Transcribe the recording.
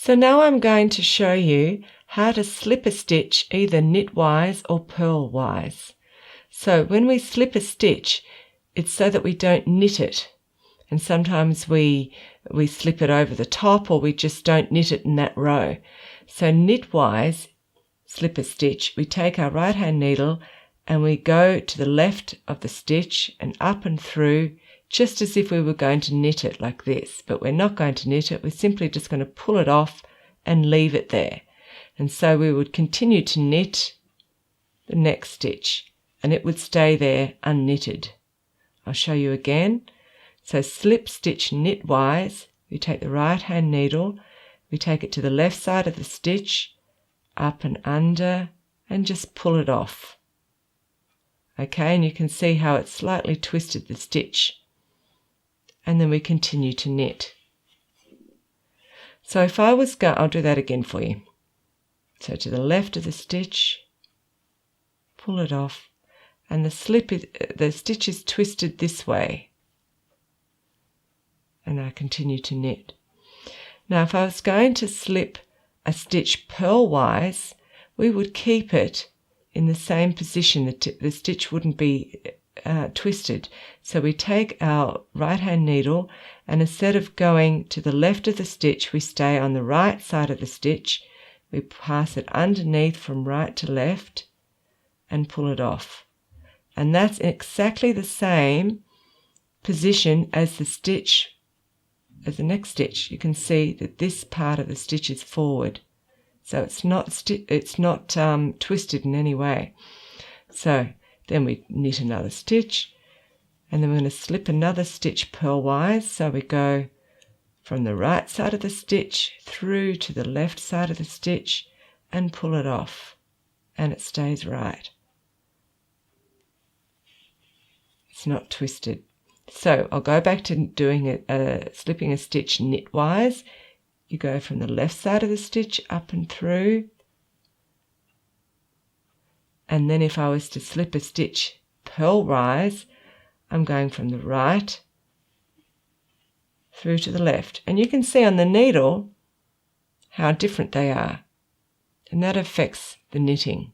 So now I'm going to show you how to slip a stitch either knitwise or purlwise. So when we slip a stitch, it's so that we don't knit it. And sometimes we slip it over the top, or we just don't knit it in that row. So knitwise, slip a stitch, we take our right hand needle and we go to the left of the stitch and up and through, just as if we were going to knit it like this. But we're not going to knit it, we're simply just going to pull it off and leave it there. And so we would continue to knit the next stitch and it would stay there unknitted. I'll show you again. So slip stitch knitwise, we take the right hand needle, we take it to the left side of the stitch, up and under, and just pull it off. Okay, and you can see how it's slightly twisted the stitch. And then we continue to knit. So if I was I'll do that again for you. So to the left of the stitch, pull it off, and the stitch is twisted this way. And I continue to knit. Now if I was going to slip a stitch purlwise, we would keep it in the same position. The stitch wouldn't be twisted. So we take our right hand needle and instead of going to the left of the stitch, we stay on the right side of the stitch. We pass it underneath from right to left and pull it off. And that's exactly the same position as the next stitch. You can see that this part of the stitch is forward. So it's not twisted in any way. So then we knit another stitch, and then we're going to slip another stitch purlwise. So we go from the right side of the stitch through to the left side of the stitch and pull it off, and it stays right. It's not twisted. So I'll go back to doing slipping a stitch knitwise. You go from the left side of the stitch up and through. And then if I was to slip a stitch purlwise, I'm going from the right through to the left. And you can see on the needle how different they are. And that affects the knitting.